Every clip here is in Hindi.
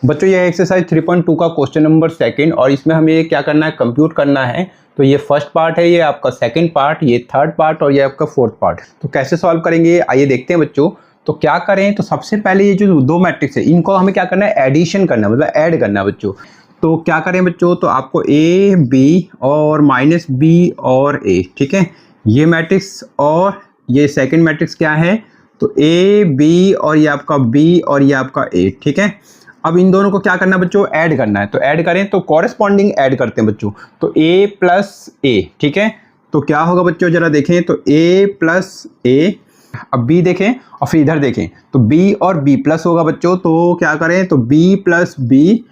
बच्चों ये एक्सरसाइज 3.2 का क्वेश्चन नंबर सेकंड, और इसमें हमें क्या करना है, कंप्यूट करना है। तो ये फर्स्ट पार्ट है, ये आपका सेकंड पार्ट, ये थर्ड पार्ट और ये आपका फोर्थ पार्ट। तो कैसे सॉल्व करेंगे आइए देखते हैं बच्चों। तो क्या करें, तो सबसे पहले ये जो दो मैट्रिक्स है इनको हमें क्या करना है, एडिशन करना है, मतलब ऐड करना है बच्चों। तो क्या करें बच्चों, तो आपको ए बी और माइनस बी और ए, ठीक है, ये मैट्रिक्स और ये सेकंड मैट्रिक्स क्या है, तो ए बी और ये आपका बी और ये आपका ए, ठीक है। अब इन दोनों को क्या करना है बच्चों, ऐड करना है। तो ऐड करें तो कॉरेस्पॉन्डिंग ऐड करते हैं बच्चों। तो a प्लस ए, ठीक है, तो क्या होगा बच्चों जरा देखें, तो a प्लस ए, अब b देखें और फिर इधर देखें तो b और b प्लस होगा बच्चों। तो क्या करें, तो b plus B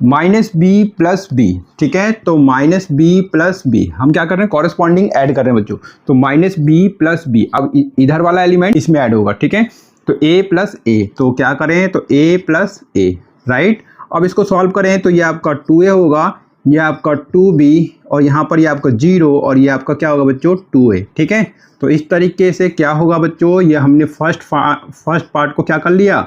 minus B plus B, ठीक है, तो माइनस बी प्लस बी हम क्या कर रहे हैं, कॉरेस्पॉन्डिंग ऐड कर रहे हैं बच्चों। तो माइनस बी प्लस बी, अब इधर वाला एलिमेंट इसमें ऐड होगा, ठीक है। तो a प्लस ए, तो क्या करें, तो a प्लस ए, राइट। अब इसको सॉल्व करें तो ये आपका 2a होगा, ये आपका 2b और यहाँ पर ये आपका 0 और ये आपका क्या होगा बच्चों 2a, ठीक है। तो इस तरीके से क्या होगा बच्चों, ये हमने फर्स्ट पार्ट को क्या कर लिया,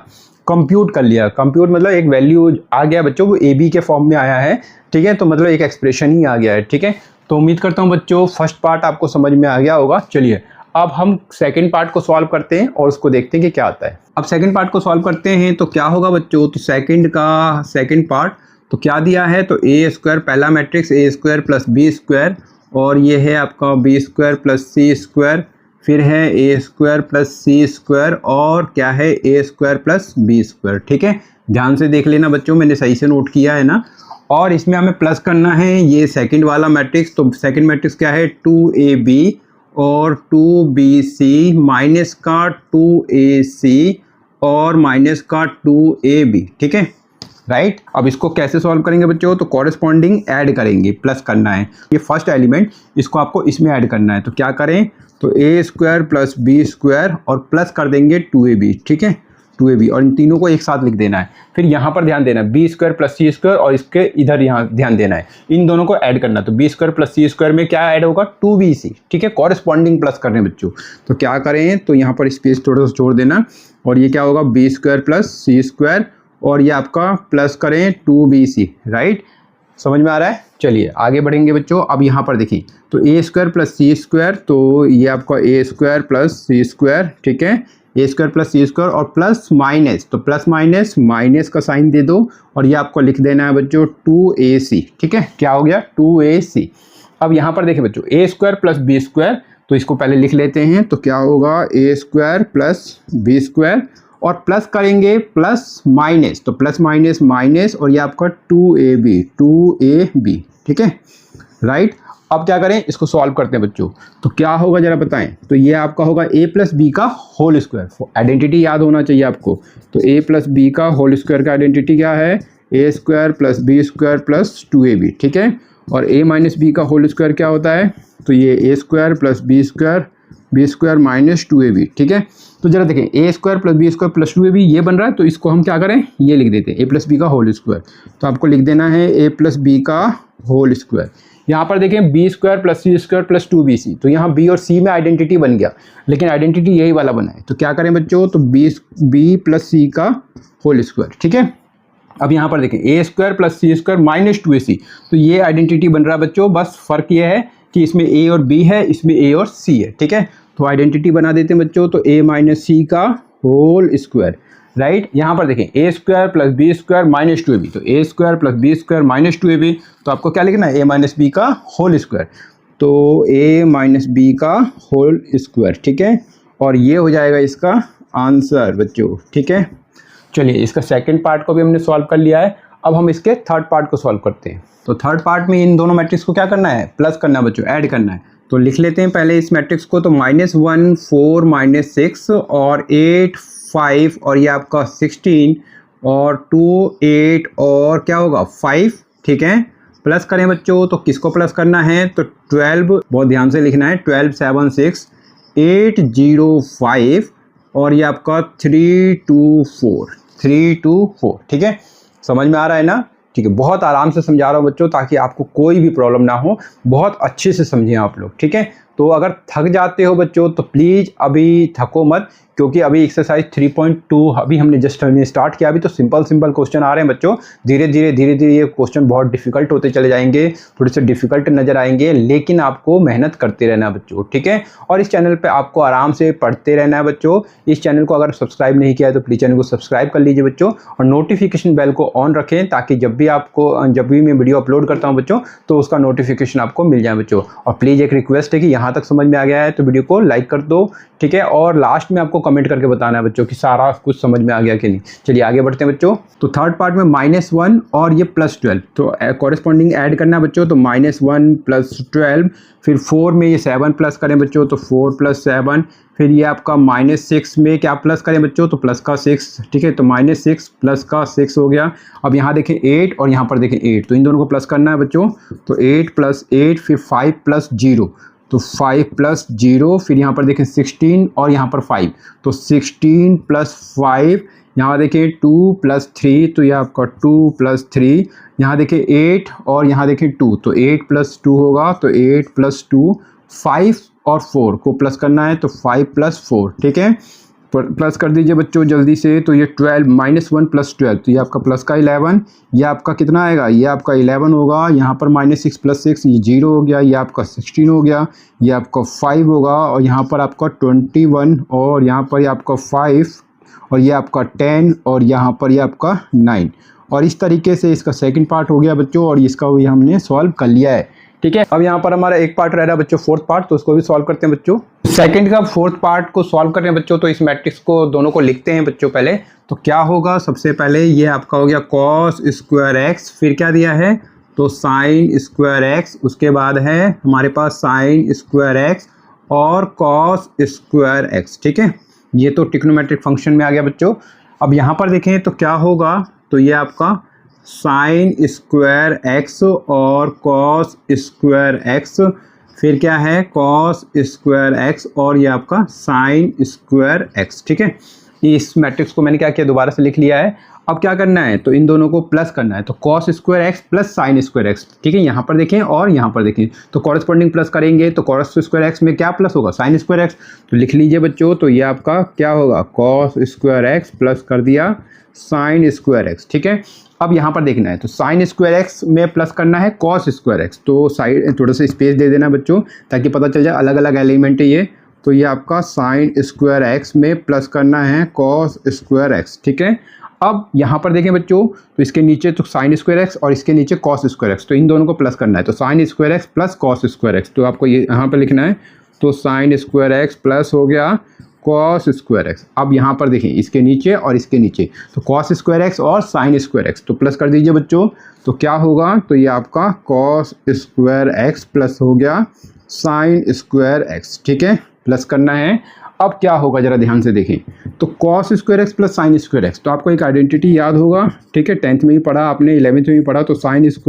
कंप्यूट कर लिया। कंप्यूट मतलब एक वैल्यू आ गया बच्चों, वो ए बी के फॉर्म में आया है, ठीक है, तो मतलब एक एक्सप्रेशन ही आ गया है, ठीक है। तो उम्मीद करता हूँ बच्चों फर्स्ट पार्ट आपको समझ में आ गया होगा। चलिए अब हम सेकंड पार्ट को सॉल्व करते हैं और उसको देखते हैं कि क्या आता है। अब सेकंड पार्ट को सॉल्व करते हैं तो क्या होगा बच्चों, तो सेकंड पार्ट तो क्या दिया है, तो ए स्क्वायर पहला matrix A square plus B square, और ये है आपका B square plus C square, फिर है A square plus C square और क्या है A square plus B square, ठीक है। ध्यान से देख लेना बच्चों, मैंने सही से नोट किया है ना। और इसमें हमें प्लस करना है ये सेकंड वाला मैट्रिक्स। तो सेकंड मैट्रिक्स क्या है, 2ab और 2bc माइनस का 2ac और माइनस का 2ab, ठीक है, राइट। अब इसको कैसे सॉल्व करेंगे बच्चों, तो कॉरेस्पॉन्डिंग ऐड करेंगे, प्लस करना है ये फर्स्ट एलिमेंट, इसको आपको इसमें ऐड करना है। तो क्या करें, तो A square plus B square और प्लस कर देंगे 2ab, ठीक है, 2ab, और इन तीनों को एक साथ लिख देना है। फिर यहाँ पर ध्यान देना है B square plus C square और इसके इधर यहाँ ध्यान देना है, इन दोनों को ऐड करना है। तो B square plus C square में क्या ऐड होगा, 2bc, ठीक है, कॉरेस्पॉन्डिंग प्लस करने बच्चों। तो क्या करें, तो यहाँ पर स्पेस थोड़ा सा छोड़ देना और ये क्या होगा B square plus C square और ये आपका प्लस करें 2bc, राइट, समझ में आ रहा है। चलिए आगे बढ़ेंगे बच्चों। अब यहाँ पर देखिए तो A square plus C square, तो ये आपका ए स्क्वायर प्लस सी स्क्वायर, ठीक है, A square plus C square और प्लस माइनस, तो प्लस माइनस माइनस का साइन दे दो और ये आपको लिख देना है बच्चों 2ac, ठीक है, क्या हो गया 2ac। अब यहाँ पर देखिए बच्चों ए स्क्वायर प्लस बी स्क्वायर, तो इसको पहले लिख लेते हैं। तो क्या होगा ए स्क्वायर प्लस बी स्क्वायर और प्लस करेंगे प्लस माइनस, तो प्लस माइनस माइनस और ये आपका 2ab, ठीक है, राइट। अब क्या करें, इसको सॉल्व करते हैं बच्चों। तो क्या होगा जरा बताएं, तो ये आपका होगा a प्लस बी का होल स्क्वायर, आइडेंटिटी याद होना चाहिए आपको। तो a प्लस बी का होल स्क्वायर का आइडेंटिटी क्या है, A square plus B square plus 2ab, ठीक है, और a माइनस बी का होल स्क्वायर क्या होता है, तो ये A square plus B square minus 2ab, ठीक है। तो जरा देखें A square plus B square plus 2ab ये बन रहा है, तो इसको हम क्या करें, ये लिख देते हैं ए प्लस बी का होल स्क्वायर। तो आपको लिख देना है ए प्लस बी का होल स्क्वायर। यहाँ पर देखें B square plus C square plus 2bc, तो यहाँ बी और सी में आइडेंटिटी बन गया, लेकिन आइडेंटिटी यही वाला बना है। तो क्या करें बच्चों, तो बी प्लस सी का होल स्क्वायर, ठीक है। अब यहाँ पर देखें A square plus C square minus 2ac, तो ये आइडेंटिटी बन रहा है बच्चों, बस फर्क ये है कि इसमें a और b है, इसमें a और c है, ठीक है। तो आइडेंटिटी बना देते हैं बच्चों, तो a माइनस सी का होल स्क्वायर, राइट। यहाँ पर देखें A square plus B square minus 2ab, तो A square plus B square minus 2ab, तो आपको क्या लिखना है, ए माइनस बी का होल स्क्वायर, तो ए माइनस बी का होल स्क्वायर, ठीक है, और ये हो जाएगा इसका आंसर बच्चों, ठीक है। चलिए इसका सेकंड पार्ट को भी हमने सॉल्व कर लिया है। अब हम इसके थर्ड पार्ट को सॉल्व करते हैं। तो थर्ड पार्ट में इन दोनों मैट्रिक्स को क्या करना है, प्लस करना है बच्चों, ऐड करना है। तो लिख लेते हैं पहले इस मैट्रिक्स को। तो -1 4 -6 और 8 5 और ये आपका 16 और 2 8 और क्या होगा 5, ठीक है। प्लस करें बच्चों, तो किसको प्लस करना है, तो 12, बहुत ध्यान से लिखना है, 12 7 6 8 0 5 और ये आपका 3 2 4, ठीक है, समझ में आ रहा है ना। ठीक है, बहुत आराम से समझा रहा हूँ बच्चों, ताकि आपको कोई भी प्रॉब्लम ना हो, बहुत अच्छे से समझें आप लोग, ठीक है। तो अगर थक जाते हो बच्चों तो प्लीज़ अभी थको मत, क्योंकि अभी एक्सरसाइज 3.2 अभी हमने जस्ट स्टार्ट किया। अभी तो सिंपल क्वेश्चन आ रहे हैं बच्चों। धीरे धीरे ये क्वेश्चन बहुत डिफिकल्ट होते चले जाएंगे, थोड़े से डिफिकल्ट नजर आएंगे, लेकिन आपको मेहनत करते रहना है बच्चों, ठीक है। और इस चैनल पे आपको आराम से पढ़ते रहना है बच्चों। इस चैनल को अगर सब्सक्राइब नहीं किया है तो प्लीज़ चैनल को सब्सक्राइब कर लीजिए बच्चों, और नोटिफिकेशन बेल को ऑन रखें, ताकि जब भी मैं वीडियो अपलोड करता हूँ बच्चों तो उसका नोटिफिकेशन आपको मिल जाए बच्चों। और प्लीज़ एक रिक्वेस्ट है कि यहाँ तक समझ में आ गया है तो वीडियो को लाइक कर दो, ठीक है। और लास्ट में आपको कमेंट करके बताना है बच्चों कि सारा कुछ समझ में आ गया कि नहीं। चलिए आगे बढ़ते हैं बच्चों। तो थर्ड पार्ट में -1 और ये +12, तो कॉरेस्पॉन्डिंग ऐड करना है बच्चों। तो -1 + 12, फिर 4 में ये 7 प्लस करें बच्चों, तो 4 + 7, फिर ये आपका -6 में क्या प्लस करें बच्चों, तो प्लस का 6, ठीक है। तो -6 प्लस का 6 हो गया। अब यहाँ देखें 8 और यहाँ पर देखें 8, तो इन दोनों को प्लस करना है बच्चों। तो 8 + 8, फिर 5 + 0, तो 5 + 0, फिर यहाँ पर देखें 16 और यहाँ पर 5, तो 16 + 5, यहाँ देखें 2 + 3, तो यह आपका 2 + 3, यहाँ देखें 8 और यहाँ देखें 2, तो 8 + 2 होगा, तो 8 + 2, 5 और 4 को प्लस करना है, तो 5 + 4, ठीक है। प्लस कर दीजिए बच्चों जल्दी से। तो ये 12 -1 + 12, तो ये आपका प्लस का 11, ये आपका कितना आएगा, ये आपका 11 होगा। यहाँ पर -6 + 6, ये 0 हो गया, ये आपका 16 हो गया, ये आपका 5 होगा, और यहाँ पर आपका 21, और यहाँ पर ये आपका 5, और ये आपका 10, और यहाँ पर ये आपका 9। और इस तरीके से इसका सेकंड पार्ट हो गया बच्चों, और इसका भी हमने सॉल्व कर लिया है, ठीक है। अब यहाँ पर हमारा एक पार्ट रह रहा है बच्चों, फोर्थ पार्ट, तो उसको भी सॉल्व करते हैं बच्चों। सेकंड का फोर्थ पार्ट को सॉल्व कर रहे हैं बच्चों, तो इस मैट्रिक्स को दोनों को लिखते हैं बच्चों पहले। तो क्या होगा, सबसे पहले ये आपका हो गया cos²x, फिर क्या दिया है, तो sin²x, उसके बाद है हमारे पास sin²x और cos²x, ठीक है। ये तो ट्रिग्नोमेट्रिक फंक्शन में आ गया बच्चों। अब यहाँ पर देखें तो क्या होगा, तो ये आपका sin²x और cos²x, फिर क्या है cos²x, और ये आपका sin²x, ठीक है। इस मैट्रिक्स को मैंने क्या किया, दोबारा से लिख लिया है। अब क्या करना है, तो इन दोनों को प्लस करना है, तो cos² + sin²x, ठीक है। यहाँ पर देखें और यहाँ पर देखें, तो कॉरेस्पॉन्डिंग प्लस करेंगे, तो cos² में क्या प्लस होगा, sin²x, तो लिख लीजिए बच्चों। तो ये आपका क्या होगा, cos² प्लस कर दिया sin²x, ठीक है। अब यहाँ पर देखना है, तो sin² में प्लस करना है cos²x, तो साइड थोड़ा सा स्पेस दे देना बच्चों, ताकि पता चल जाए अलग अलग एलिमेंट है ये। तो ये आपका sin² में प्लस करना है cos²x, ठीक है। अब यहाँ पर देखें बच्चों, तो इसके नीचे तो sin² और इसके नीचे cos²x, तो इन दोनों को प्लस करना है, तो sin² + cos²x, तो आपको ये यहाँ पर लिखना है। तो sin² प्लस हो गया cos²x। अब यहाँ पर देखें इसके नीचे और इसके नीचे, तो cos² और sin²x, तो प्लस कर दीजिए बच्चों। तो क्या होगा, तो ये आपका cos² प्लस हो गया sin²x, ठीक है, प्लस करना है। अब क्या होगा जरा ध्यान से देखें, तो cos² + sin²x, तो आपको एक आइडेंटिटी याद होगा, ठीक है, 10th में भी पढ़ा आपने, 11th में भी पढ़ा, तो sin² +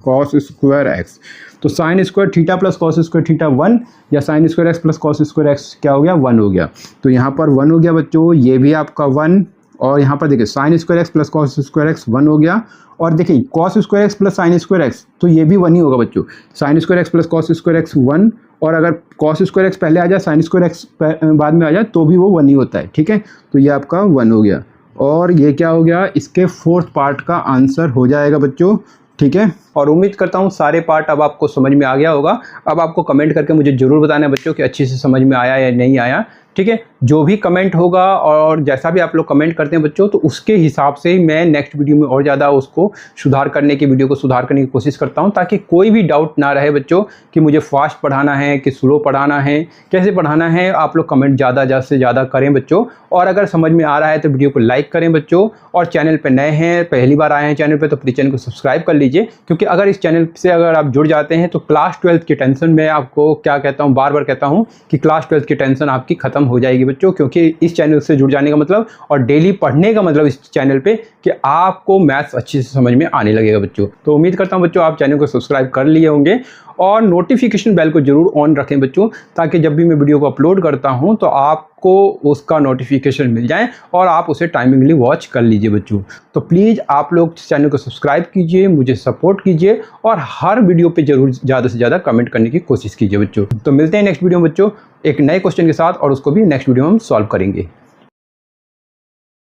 cos²x, तो sin² थीटा + cos² थीटा 1, या sin² + cos² क्या हो गया, 1 हो गया। तो यहाँ पर 1 हो गया बच्चों, ये भी आपका 1, और यहाँ पर देखिए sin² + cos² 1 हो गया, और देखिए cos² + sin², तो ये भी 1 ही होगा बच्चों। sin² + cos² 1, और अगर cos² पहले आ जाए sin² बाद में आ जाए तो भी वो 1 ही होता है, ठीक है। तो ये आपका 1 हो गया, और ये क्या हो गया, इसके फोर्थ पार्ट का आंसर हो जाएगा बच्चों, ठीक है। और उम्मीद करता हूँ सारे पार्ट अब आपको समझ में आ गया होगा। अब आपको कमेंट करके मुझे ज़रूर बताना है बच्चों कि अच्छे से समझ में आया या नहीं आया, ठीक है। जो भी कमेंट होगा और जैसा भी आप लोग कमेंट करते हैं बच्चों, तो उसके हिसाब से मैं नेक्स्ट वीडियो में और ज़्यादा उसको सुधार करने की कोशिश करता हूं, ताकि कोई भी डाउट ना रहे बच्चों कि मुझे फास्ट पढ़ाना है कि स्लो पढ़ाना है, कैसे पढ़ाना है। आप लोग कमेंट ज़्यादा से ज़्यादा करें बच्चों, और अगर समझ में आ रहा है तो वीडियो को लाइक करें बच्चों, और चैनल पर नए हैं, पहली बार आए हैं चैनल पर, तो प्लीज़ चैनल को सब्सक्राइब कर लीजिए, क्योंकि अगर इस चैनल से अगर आप जुड़ जाते हैं तो क्लास 12th की टेंशन में आपको क्या कहता हूँ, बार बार कहता हूँ कि क्लास 12th की टेंशन आपकी खत्म हो जाएगी बच्चों, क्योंकि इस चैनल से जुड़ जाने का मतलब और डेली पढ़ने का मतलब इस चैनल पे कि आपको मैथ्स अच्छे से समझ में आने लगेगा बच्चों। तो उम्मीद करता हूँ बच्चों आप चैनल को सब्सक्राइब कर लिए होंगे, और नोटिफिकेशन बेल को जरूर ऑन रखें बच्चों, ताकि जब भी मैं वीडियो को अपलोड करता हूं तो आपको उसका नोटिफिकेशन मिल जाए और आप उसे टाइमिंगली वॉच कर लीजिए बच्चों। तो प्लीज़ आप लोग चैनल को सब्सक्राइब कीजिए, मुझे सपोर्ट कीजिए और हर वीडियो पे जरूर ज़्यादा से ज़्यादा कमेंट करने की कोशिश कीजिए बच्चों। तो मिलते हैं नेक्स्ट वीडियो में बच्चों एक नए क्वेश्चन के साथ, और उसको भी नेक्स्ट वीडियो में हम सॉल्व करेंगे।